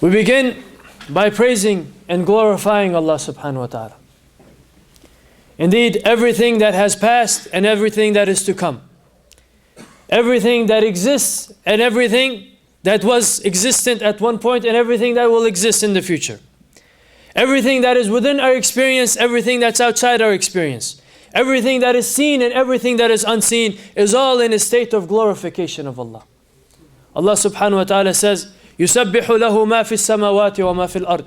We begin by praising and glorifying Allah subhanahu wa ta'ala. Indeed, everything that has passed and everything that is to come, everything that exists and everything that was existent at one point and everything that will exist in the future, everything that is within our experience, everything that's outside our experience, everything that is seen and everything that is unseen is all in a state of glorification of Allah. Allah subhanahu wa ta'ala says, يُسَبِّحُ لَهُ مَا فِي السَّمَاوَاتِ وَمَا فِي الْأَرْضِ,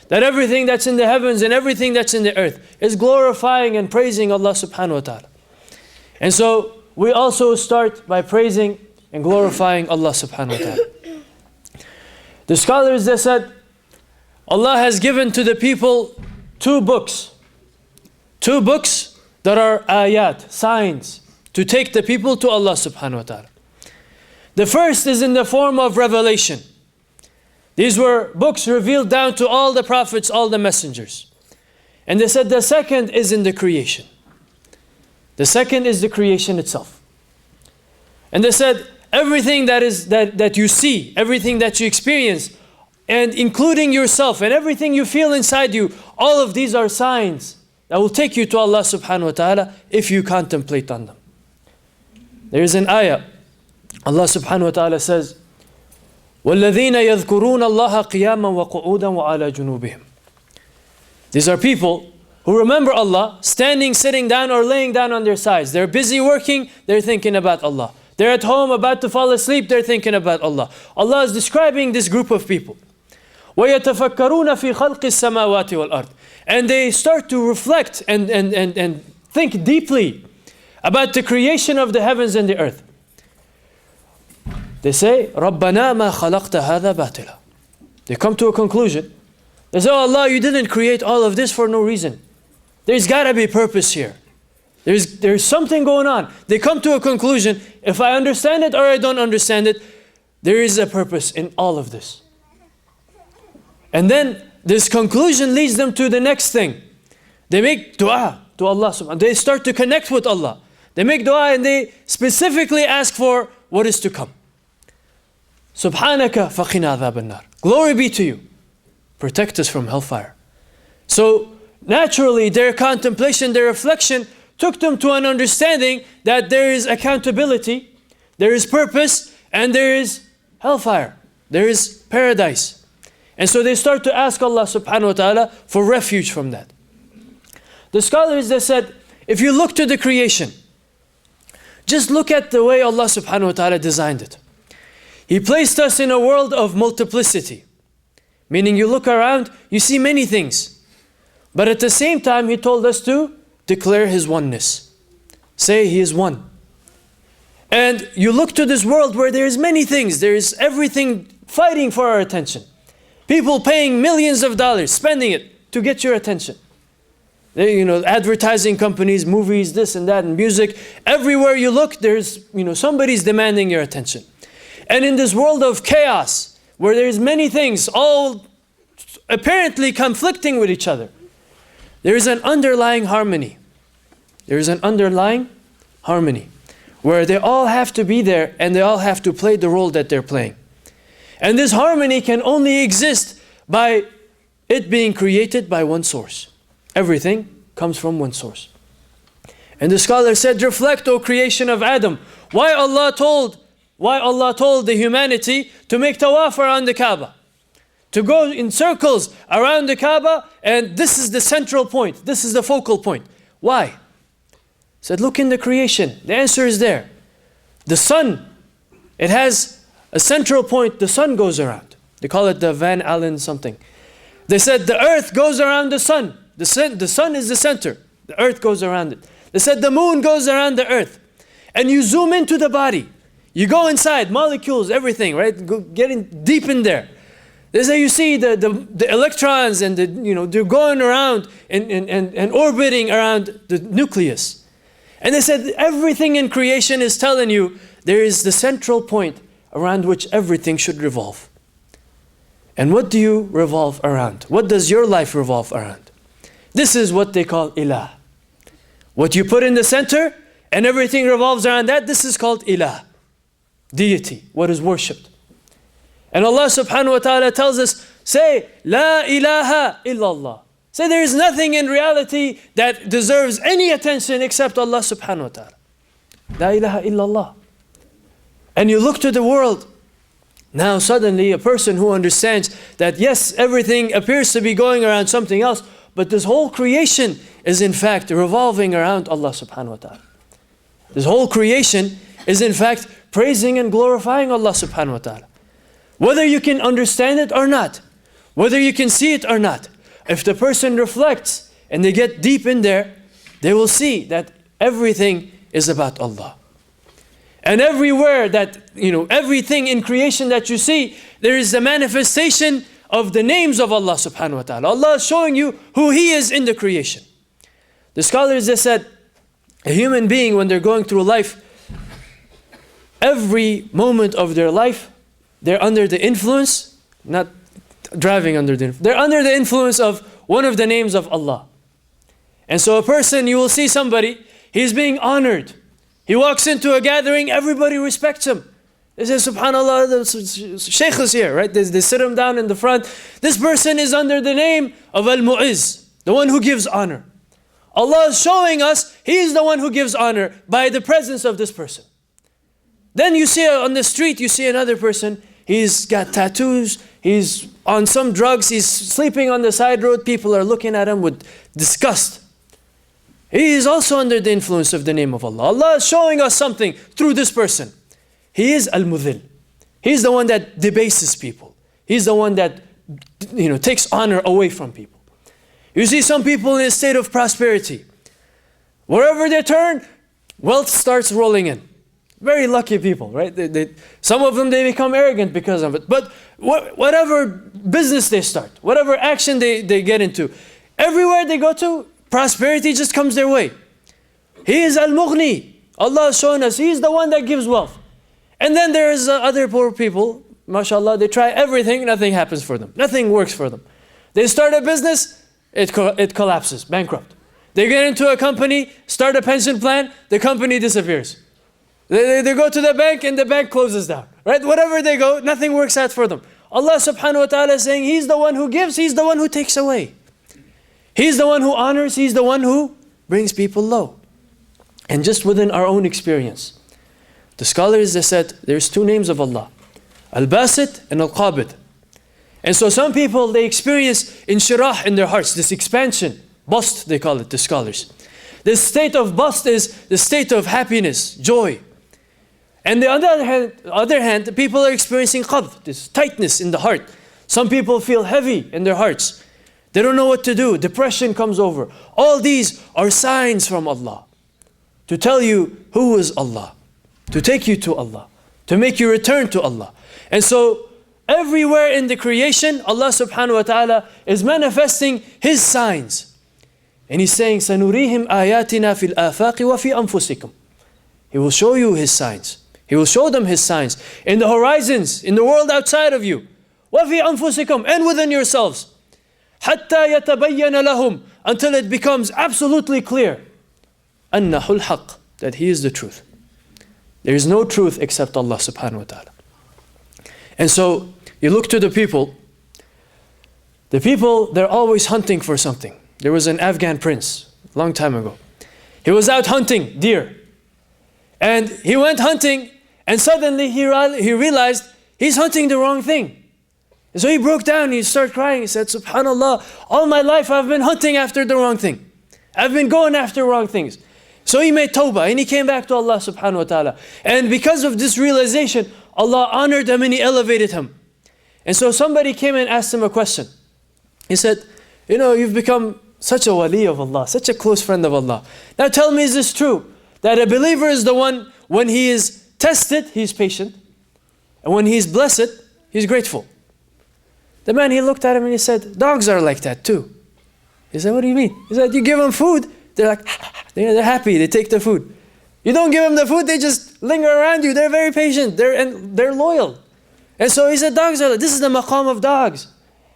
that everything that's in the heavens and everything that's in the earth is glorifying and praising Allah subhanahu wa ta'ala. And so we also start by praising and glorifying Allah subhanahu wa ta'ala. The scholars, they said, Allah has given to the people two books that are ayat, signs, to take the people to Allah subhanahu wa ta'ala. The first is in the form of revelation. These were books revealed down to all the prophets, all the messengers. And they said the second is in the creation. The second is the creation itself. And they said everything that you see, everything that you experience, and including yourself and everything you feel inside you, all of these are signs that will take you to Allah subhanahu wa ta'ala if you contemplate on them. There is an ayah. Allah subhanahu wa ta'ala says, وَالَّذِينَ يَذْكُرُونَ اللَّهَ قِيَامًا وَقُعُودًا وَعَلَى جُنُوبِهِمْ. These are people who remember Allah standing, sitting down, or laying down on their sides. They're busy working, they're thinking about Allah. They're at home about to fall asleep, they're thinking about Allah. Allah is describing this group of people. وَيَتَفَكَّرُونَ فِي خَلْقِ السَّمَاوَاتِ وَالْأَرْضِ. And they start to reflect and think deeply about the creation of the heavens and the earth. They say, رَبَّنَا مَا خَلَقْتَ هَذَا بَاطِلًا. They come to a conclusion. They say, oh Allah, you didn't create all of this for no reason. There's got to be purpose here. There's something going on. They come to a conclusion. If I understand it or I don't understand it, there is a purpose in all of this. And then this conclusion leads them to the next thing. They make dua to Allah subhanahu. They start to connect with Allah. They make dua and they specifically ask for what is to come. Subhanaka faqina adhab an-nar. Glory be to you. Protect us from hellfire. So naturally their contemplation, their reflection took them to an understanding that there is accountability, there is purpose, and there is hellfire. There is paradise. And so they start to ask Allah subhanahu wa ta'ala for refuge from that. The scholars, they said, if you look to the creation, just look at the way Allah subhanahu wa ta'ala designed it. He placed us in a world of multiplicity. Meaning you look around, you see many things. But at the same time, He told us to declare His oneness. Say He is one. And you look to this world where there is many things. There is everything fighting for our attention. People paying millions of dollars, spending it to get your attention. Advertising companies, movies, this and that, and music. Everywhere you look, there's, somebody's demanding your attention. And in this world of chaos, where there's many things all apparently conflicting with each other, there is an underlying harmony. There is an underlying harmony where they all have to be there and they all have to play the role that they're playing. And this harmony can only exist by it being created by one source. Everything comes from one source. And the scholar said, reflect, O creation of Adam, why Allah told the humanity to make tawaf around the Kaaba, to go in circles around the Kaaba, and this is the central point, this is the focal point. Why? He said, look in the creation. The answer is there. The sun, it has a central point, the sun goes around. They call it the Van Allen something. They said the earth goes around the sun. The sun is the center. The earth goes around it. They said the moon goes around the earth. And you zoom into the body. You go inside, molecules, everything, right? Getting deep in there. They say you see the electrons and they're going around and orbiting around the nucleus. And they said everything in creation is telling you there is the central point around which everything should revolve. And what do you revolve around? What does your life revolve around? This is what they call ilah. What you put in the center and everything revolves around that, this is called ilah. Deity, what is worshipped. And Allah subhanahu wa ta'ala tells us Say, La ilaha illallah. Say, there is nothing in reality that deserves any attention except Allah subhanahu wa ta'ala. La ilaha illallah. And you look to the world. Now suddenly a person who understands that yes, everything appears to be going around something else, but this whole creation is in fact revolving around Allah subhanahu wa ta'ala. This whole creation is in fact praising and glorifying Allah subhanahu wa ta'ala. Whether you can understand it or not, whether you can see it or not, if the person reflects and they get deep in there, they will see that everything is about Allah. And everywhere that, everything in creation that you see, there is a manifestation of the names of Allah subhanahu wa ta'ala. Allah is showing you who He is in the creation. The scholars, they said, a human being when they're going through life, every moment of their life, they're under the influence, not driving under the influence, they're under the influence of one of the names of Allah. And so a person, you will see somebody, he's being honored. He walks into a gathering, everybody respects him. They say, subhanallah, the Shaykh is here, right? They sit him down in the front. This person is under the name of Al-Mu'izz, the one who gives honor. Allah is showing us He is the one who gives honor by the presence of this person. Then you see on the street, you see another person, he's got tattoos, he's on some drugs, he's sleeping on the side road, people are looking at him with disgust. He is also under the influence of the name of Allah. Allah is showing us something through this person. He is Al-Mudhil. He's the one that debases people. He's the one that takes honor away from people. You see some people in a state of prosperity. Wherever they turn, wealth starts rolling in. Very lucky people, right? Some of them, they become arrogant because of it. But whatever business they start, whatever action they get into, everywhere they go to, prosperity just comes their way. He is Al-Mughni. Allah has shown us He is the one that gives wealth. And then there is other poor people, mashallah, they try everything, nothing happens for them. Nothing works for them. They start a business, it collapses, bankrupt. They get into a company, start a pension plan, the company disappears. They go to the bank and the bank closes down. Right? Whatever they go, nothing works out for them. Allah subhanahu wa ta'ala is saying He's the one who gives, He's the one who takes away. He's the one who honors, He's the one who brings people low. And just within our own experience, the scholars, they said there's two names of Allah, Al-Basit and Al-Qabid. And so some people, they experience inshirah in their hearts, this expansion, bast they call it, the scholars. This state of bast is the state of happiness, joy. And on the other hand, the people are experiencing qabd, this tightness in the heart. Some people feel heavy in their hearts. They don't know what to do. Depression comes over. All these are signs from Allah to tell you who is Allah, to take you to Allah, to make you return to Allah. And so everywhere in the creation, Allah subhanahu wa ta'ala is manifesting His signs. And He's saying, سَنُرِيهِمْ آيَاتِنَا فِي الْآفَاقِ وَفِي أَنفُسِكُمْ. He will show you His signs. He will show them His signs in the horizons, in the world outside of you. وَفِي أَنفُسِكُمْ, and within yourselves. حَتَّى يَتَبَيَّنَ لَهُمْ, until it becomes absolutely clear. أَنَّهُ الْحَقِّ, that He is the truth. There is no truth except Allah subhanahu wa ta'ala. And so you look to the people, they're always hunting for something. There was an Afghan prince, a long time ago. He was out hunting deer. And he went hunting, and suddenly he realized he's hunting the wrong thing. And so he broke down, he started crying. He said, subhanallah, all my life I've been hunting after the wrong thing. I've been going after wrong things. So he made tawbah, and he came back to Allah subhanahu wa ta'ala. And because of this realization, Allah honored him and He elevated him. And so somebody came and asked him a question. He said, you've become such a wali of Allah, such a close friend of Allah. Now tell me, is this true? That a believer is the one, when he is tested, he's patient. And when he's blessed, he's grateful. The man, he looked at him and he said, dogs are like that too. He said, what do you mean? He said, you give them food, they're like, they're happy, they take the food. You don't give them the food, they just linger around you. They're very patient, they're loyal. And so he said, dogs are like, this is the maqam of dogs.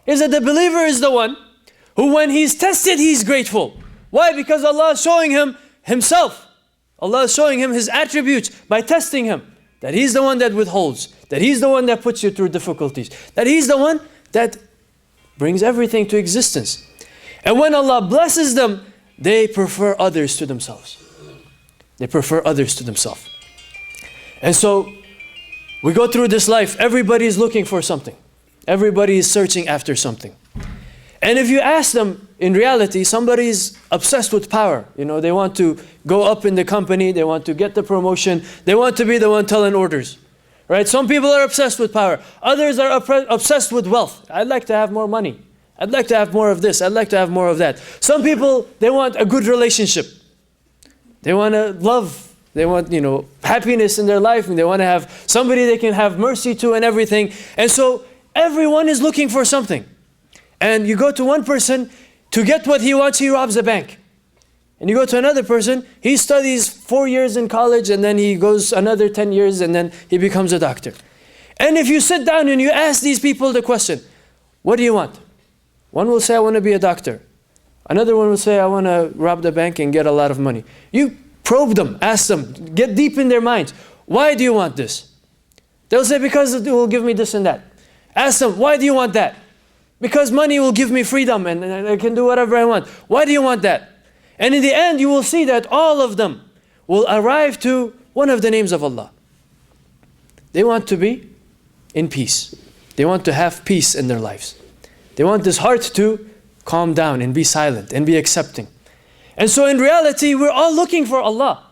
He said, the believer is the one who when he's tested, he's grateful. Why? Because Allah is showing him Himself. Allah is showing him His attributes by testing him. That He's the one that withholds. That He's the one that puts you through difficulties. That He's the one that brings everything to existence. And when Allah blesses them, they prefer others to themselves. They prefer others to themselves. And so, we go through this life, everybody is looking for something. Everybody is searching after something. And if you ask them, in reality, somebody is obsessed with power. You know, they want to go up in the company, they want to get the promotion, they want to be the one telling orders. Right? Some people are obsessed with power. Others are obsessed with wealth. I'd like to have more money. I'd like to have more of this. I'd like to have more of that. Some people, they want a good relationship. They want to love. They want, happiness in their life. And they want to have somebody they can have mercy to and everything. And so everyone is looking for something. And you go to one person, to get what he wants, he robs a bank. And you go to another person, he studies 4 years in college, and then he goes another 10 years, and then he becomes a doctor. And if you sit down and you ask these people the question, what do you want? One will say, I want to be a doctor. Another one will say, I want to rob the bank and get a lot of money. You probe them, ask them, get deep in their minds. Why do you want this? They'll say, because it will give me this and that. Ask them, why do you want that? Because money will give me freedom and I can do whatever I want. Why do you want that? And in the end, you will see that all of them will arrive to one of the names of Allah. They want to be in peace. They want to have peace in their lives. They want this heart to calm down and be silent and be accepting. And so in reality, we're all looking for Allah.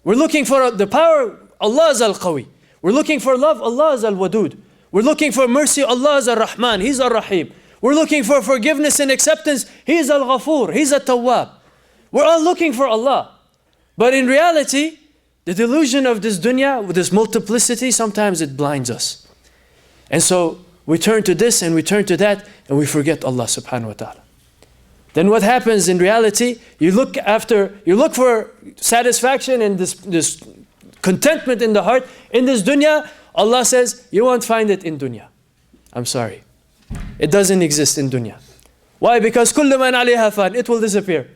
We're looking for the power. Allah is Al-Qawi. We're looking for love. Allah is Al-Wadud. We're looking for mercy. Allah is Ar-Rahman. He's Ar-Rahim. We're looking for forgiveness and acceptance. He is Al-Ghafur. He's At-Tawwab. We're all looking for Allah. But in reality, the delusion of this dunya, with this multiplicity, sometimes it blinds us. And so we turn to this and we turn to that and we forget Allah subhanahu wa ta'ala. Then what happens in reality? You look for satisfaction and this contentment in the heart. In this dunya, Allah says, you won't find it in dunya. I'm sorry. It doesn't exist in dunya. Why? Because كُلُّ مَنْ عَلَيْهَا فَانٍ. It will disappear.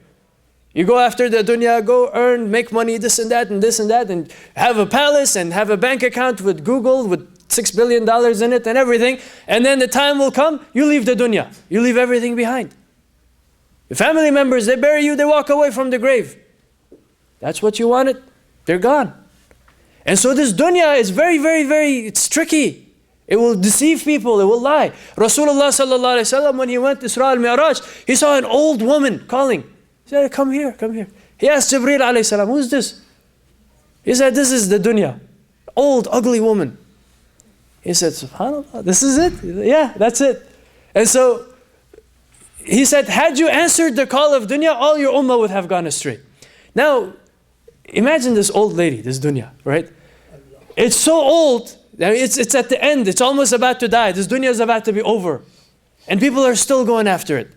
You go after the dunya, go earn, make money, this and that, and have a palace and have a bank account with Google with $6 billion in it and everything. And then the time will come, you leave the dunya. You leave everything behind. The family members, they bury you, they walk away from the grave. That's what you wanted. They're gone. And so this dunya is very, very, very, it's tricky. It will deceive people, it will lie. Rasulullah sallallahu alayhi wa sallam, when he went to Isra al-Mi'raj, he saw an old woman calling. He said, come here, come here. He asked Jibreel alayhi salam, who's this? He said, this is the dunya. Old, ugly woman. He said, subhanAllah, this is it? Yeah, that's it. And so, he said, had you answered the call of dunya, all your ummah would have gone astray. Now, imagine this old lady, this dunya, right? It's so old, it's at the end, it's almost about to die. This dunya is about to be over. And people are still going after it.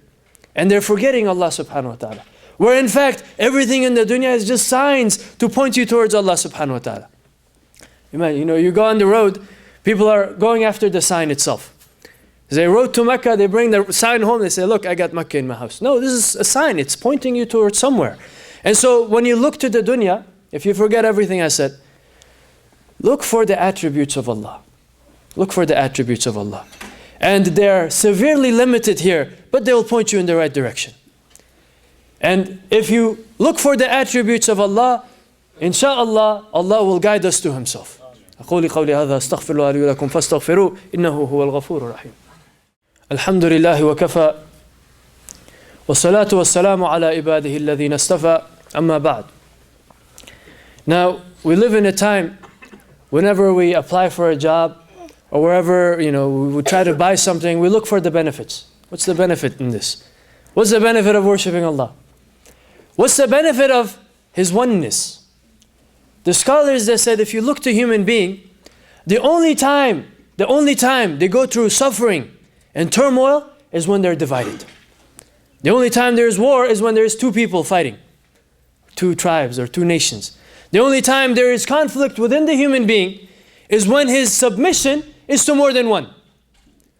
And they're forgetting Allah subhanahu wa ta'ala. Where in fact, everything in the dunya is just signs to point you towards Allah subhanahu wa ta'ala. You go on the road, people are going after the sign itself. They rode to Mecca, they bring the sign home, they say, look, I got Mecca in my house. No, this is a sign, it's pointing you towards somewhere. And so when you look to the dunya, if you forget everything I said, look for the attributes of Allah. Look for the attributes of Allah. And they're severely limited here, but they'll point you in the right direction. And if you look for the attributes of Allah, inshaAllah, Allah will guide us to Himself. أقول قولي هذا أستغفر الله لي ولكم فاستغفروه إنه هو الغفور الرحيم. الحمد لله وكفى والصلاة والسلام على عباده الذين اصطفى أما بعد. Now, we live in a time whenever we apply for a job or wherever, we try to buy something, we look for the benefits. What's the benefit in this? What's the benefit of worshiping Allah? What's the benefit of His oneness? The scholars, they said, if you look to human being, the only time they go through suffering and turmoil is when they're divided. The only time there's war is when there's two people fighting, two tribes or two nations. The only time there is conflict within the human being is when his submission is to more than one.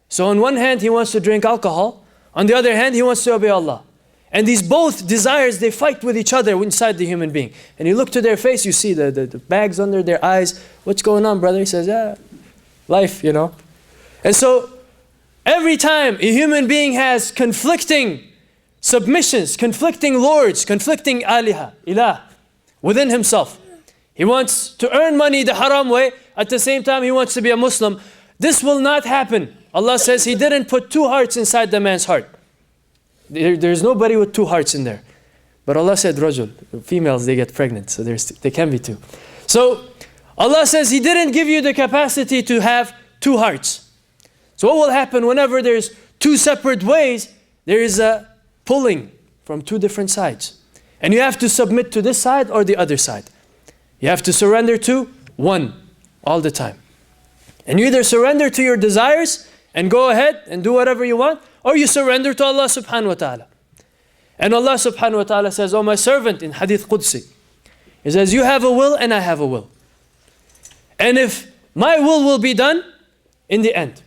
So on one hand, he wants to drink alcohol. On the other hand, he wants to obey Allah. And these both desires, they fight with each other inside the human being. And you look to their face, you see the bags under their eyes. What's going on, brother? He says, life, And so, every time a human being has conflicting submissions, conflicting lords, conflicting ilah within himself. He wants to earn money the haram way, at the same time he wants to be a Muslim. This will not happen. Allah says He didn't put two hearts inside the man's heart. There's nobody with two hearts in there. But Allah said rajul, females they get pregnant, so they can be two. So Allah says He didn't give you the capacity to have two hearts. So what will happen whenever there's two separate ways? There is a pulling from two different sides. And you have to submit to this side or the other side. You have to surrender to one all the time. And you either surrender to your desires and go ahead and do whatever you want, or you surrender to Allah subhanahu wa ta'ala. And Allah subhanahu wa ta'ala says, "Oh my servant," in Hadith Qudsi, He says, "You have a will and I have a will. And if my will be done in the end.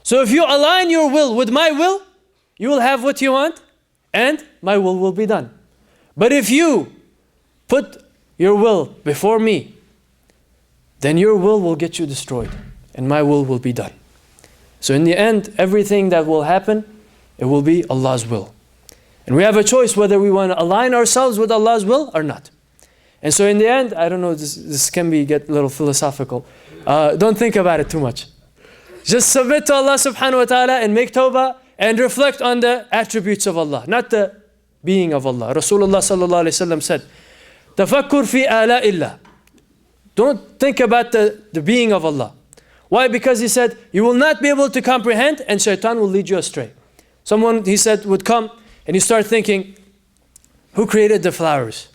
So if you align your will with my will, you will have what you want and my will be done. But if you put your will before me, then your will get you destroyed and my will be done." So in the end, everything that will happen, it will be Allah's will. And we have a choice whether we want to align ourselves with Allah's will or not. And so in the end, I don't know, this can get a little philosophical. Don't think about it too much. Just submit to Allah subhanahu wa ta'ala and make tawbah and reflect on the attributes of Allah, not the being of Allah. Rasulullah sallallahu alayhi wa sallam said, "Tafakkur fi ala illah." Don't think about the being of Allah. Why? Because He said, you will not be able to comprehend and shaitan will lead you astray. Someone, He said, would come and you start thinking, who created the flowers?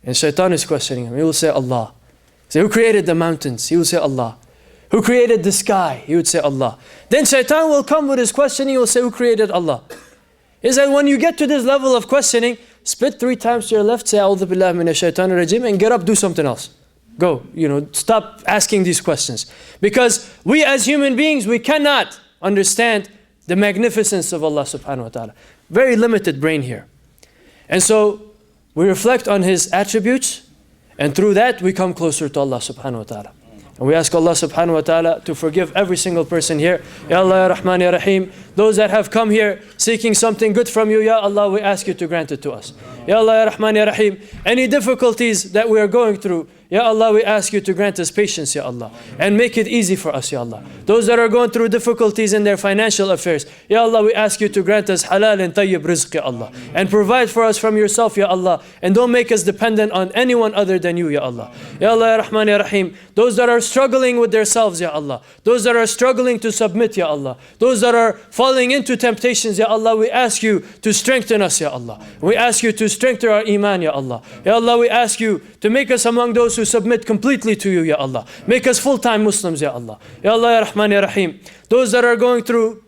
And shaitan is questioning him. He will say, Allah. Say, who created the mountains? He will say, Allah. Who created the sky? He would say, Allah. Then shaitan will come with his questioning. He will say, who created Allah? He said, when you get to this level of questioning, spit 3 times to your left, say, A'udhu billahi minash shaitanir rajim, and get up, do something else. Go, stop asking these questions. Because we as human beings, we cannot understand the magnificence of Allah subhanahu wa ta'ala. Very limited brain here. And so, we reflect on His attributes, and through that we come closer to Allah subhanahu wa ta'ala. And we ask Allah subhanahu wa ta'ala to forgive every single person here. Ya Allah, Ya Rahman, Ya Rahim. Those that have come here seeking something good from you, Ya Allah, we ask you to grant it to us. Ya Allah, Ya Rahman, Ya Rahim. Any difficulties that we are going through, Ya Allah, we ask you to grant us patience, Ya Allah, and make it easy for us, Ya Allah. Those that are going through difficulties in their financial affairs, Ya Allah, we ask you to grant us halal and tayyib rizq, Ya Allah, and provide for us from yourself, Ya Allah, and don't make us dependent on anyone other than you, Ya Allah. Ya Allah, Ya Rahman, Ya Rahim. Those that are struggling with themselves, Ya Allah, those that are struggling to submit, Ya Allah, those that are falling into temptations, Ya Allah, we ask you to strengthen us, Ya Allah. We ask you to strengthen our iman, Ya Allah. Ya Allah, we ask you to make us among those who submit completely to you, Ya Allah. Make us full-time Muslims, Ya Allah. Ya Allah, Ya Rahman, Ya Rahim. Those that are going through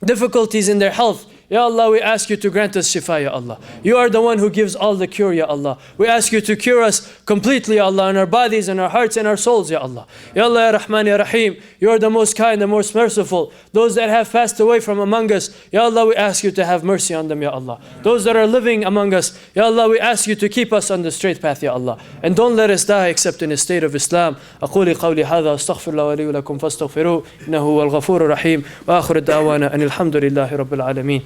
difficulties in their health, Ya Allah, we ask you to grant us shifa, Ya Allah. You are the one who gives all the cure, Ya Allah. We ask you to cure us completely, Ya Allah, in our bodies, in our hearts, and our souls, Ya Allah. Ya Allah, Ya Rahman, Ya Rahim. You are the most kind, the most merciful. Those that have passed away from among us, Ya Allah, we ask you to have mercy on them, Ya Allah. Those that are living among us, Ya Allah, we ask you to keep us on the straight path, Ya Allah. And don't let us die except in a state of Islam. أقولي قولي هذا أستغفر الله ولي ولكم فاستغفروه إنه هو الغفور الرحيم وآخر الدعوانا أن الحمد لله رب العالمين.